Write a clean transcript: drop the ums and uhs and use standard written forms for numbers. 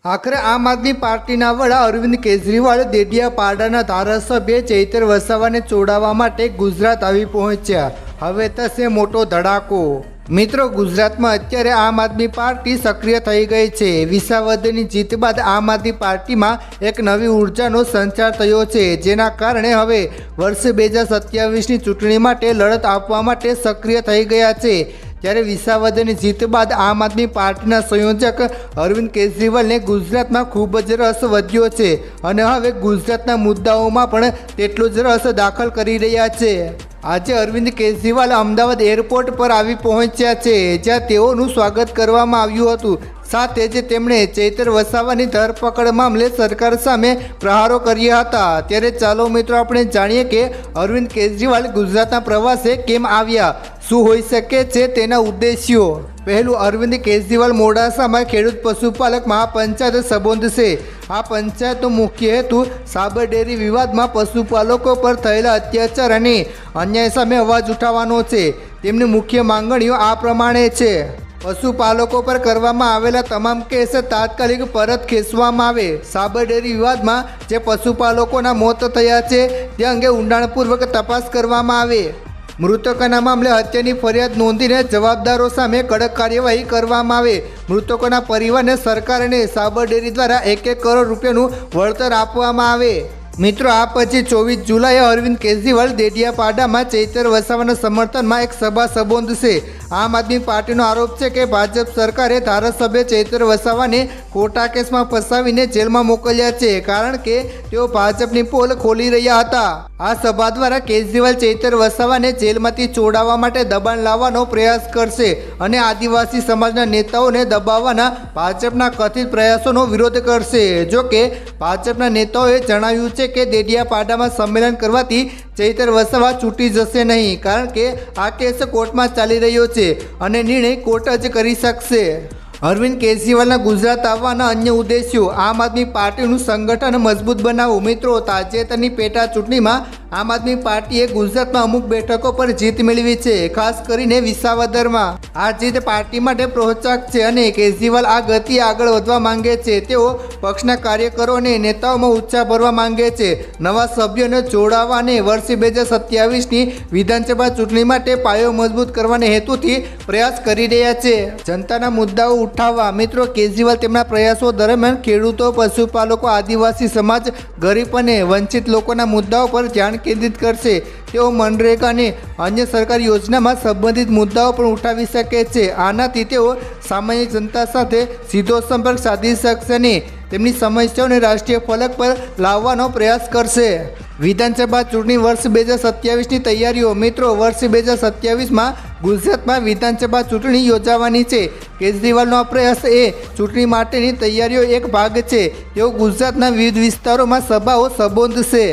આખરે આમ આદમી પાર્ટીના વડા અરવિંદ કેજરીવાલ દેડિયાપાડાના ધારાસભ્ય ચૈતર વસાવાને ચોડાવવા માટે ગુજરાત આવી પહોંચ્યા। હવે થશે મોટો ધડાકો। મિત્રો, ગુજરાતમાં અત્યારે આમ આદમી પાર્ટી સક્રિય થઈ ગઈ છે। વિસાવદરની જીત બાદ આમ આદમી પાર્ટીમાં એક નવી ઉર્જાનો સંચાર થયો છે, જેના કારણે હવે વર્ષ 2027ની ચૂંટણી માટે લડત આપવા માટે સક્રિય થઈ ગયા છે। ત્યારે વિસાવદરની જીત બાદ આમ આદમી પાર્ટીના સંયોજક અરવિંદ કેજરીવાલને ગુજરાતમાં ખૂબ જ રસ વધ્યો છે અને હવે ગુજરાતના મુદ્દાઓમાં પણ તેટલો જ રસ દાખલ કરી રહ્યા છે। આજે અરવિંદ કેજરીવાલ અમદાવાદ એરપોર્ટ પર આવી પહોંચ્યા છે, જ્યાં તેઓનું સ્વાગત કરવામાં આવ્યું હતું। સાથે જ તેમણે ચૈતર વસાવાની ધરપકડ મામલે સરકાર સામે પ્રહારો કર્યા હતા। ત્યારે ચાલો મિત્રો આપણે જાણીએ કે અરવિંદ કેજરીવાલ ગુજરાતના પ્રવાસે કેમ આવ્યા, શું હોઈ શકે છે તેના ઉદ્દેશ્યો। પહેલું, અરવિંદ કેજરીવાલ મોડાસામાં ખેડૂત પશુપાલક મહાપંચાયત સંબોધશે। આ પંચાયતનો મુખ્ય હેતુ સાબર ડેરી વિવાદમાં પશુપાલકો પર થયેલા અત્યાચાર અને અન્યાય સામે અવાજ ઉઠાવવાનો છે। તેમની મુખ્ય માંગણીઓ આ પ્રમાણે છે: પશુપાલકો પર કરવામાં આવેલા તમામ કેસ તાત્કાલિક પરત ખેંચવામાં આવે। સાબર ડેરી વિવાદમાં જે પશુપાલકોના મોત થયા છે તે અંગે ઊંડાણપૂર્વક તપાસ કરવામાં આવે। મૃતકોના મામલે હત્યાની ફરિયાદ નોંધીને જવાબદારો સામે કડક કાર્યવાહી કરવામાં આવે। મૃતકોના પરિવારને સરકાર અને સાબર ડેરી દ્વારા 1 કરોડ રૂપિયાનું વળતર આપવામાં આવે। મિત્રો, આ પછી 24 જુલાઈએ અરવિંદ કેજરીવાલ દેડિયાપાડામાં ચૈતર વસાવાના સમર્થનમાં એક સભા સંબોધશે। આમ આદમી પાર્ટીનો આરોપ છે કે ભાજપ સરકારે ધારાસભ્ય ચૈતર વસાવાને ખોટા કેસમાં ફસાવીને જેલમાં મોકલ્યા છે, કારણ કે તેઓ ભાજપની પોલ ખોલી રહ્યા હતા। આ સભા દ્વારા કેજરીવાલ ચૈતર વસાવાને જેલમાંથી છોડાવવા માટે દબાણ લાવવાનો પ્રયાસ કરશે અને આદિવાસી સમાજના નેતાઓને દબાવવાના ભાજપના કથિત પ્રયાસોનો વિરોધ કરશે। જો કે ભાજપના નેતાઓએ જણાવ્યું છે કે દેડિયાપાડામાં સંમેલન કરવાથી ચૈતર વસાવા છૂટી જશે નહીં, કારણ કે આ કેસ કોર્ટમાં ચાલી રહ્યો છે અને નિર્ણય કોર્ટ જ કરી શકશે। અરવિંદ કેજરીવાલના ગુજરાત આવવાના અન્ય ઉદ્દેશ્યો: આમ આદમી પાર્ટીનું સંગઠન મજબૂત બનાવવું। મિત્રો, તાજેતરની પેટા ચૂંટણીમાં આમ આદમી પાર્ટીએ ગુજરાતમાં અમુક બેઠકો પર જીત મેળવી છે, ખાસ કરીને વિસાવદરમાં। આ જીત પાર્ટી માટે પ્રોત્સાહક છે અને કેજરીવાલ આ ગતિ આગળ વધવા માંગે છે। તેઓ પક્ષના કાર્યકરો અને નેતાઓમાં ઉત્સાહ ભરવા માંગે છે, નવા સભ્યોને જોડાવા અને વર્ષ 2027ની વિધાનસભા ચૂંટણી માટે પાયો મજબૂત કરવાના હેતુથી પ્રયાસ કરી રહ્યા છે। જનતાના મુદ્દાઓ ઉઠાવવા: મિત્રો, કેજરીવાલ તેમના પ્રયાસો દરમિયાન ખેડૂતો, પશુપાલકો, આદિવાસી સમાજ, ગરીબ અને વંચિત લોકોના મુદ્દાઓ પર ધ્યાન કેન્દ્રિત કરશે। તેઓ મનરેગા અને અન્ય સરકારી યોજનામાં સંબંધિત મુદ્દાઓ પણ ઉઠાવી શકે છે। આનાથી તેઓ સામાન્ય જનતા સાથે સીધો સંપર્ક સાધી શકશે અને તેમની સમસ્યાઓને રાષ્ટ્રીય ફલક પર લાવવાનો પ્રયાસ કરશે। વિધાનસભા ચૂંટણી વર્ષ 2027ની તૈયારીઓ: મિત્રો, વર્ષ 2027માં ગુજરાતમાં વિધાનસભા ચૂંટણી યોજાવાની છે। કેજરીવાલનો આ પ્રયાસ એ ચૂંટણી માટેની તૈયારીઓ એક ભાગ છે। તેઓ ગુજરાતના વિવિધ વિસ્તારોમાં સભાઓ સંબોધશે।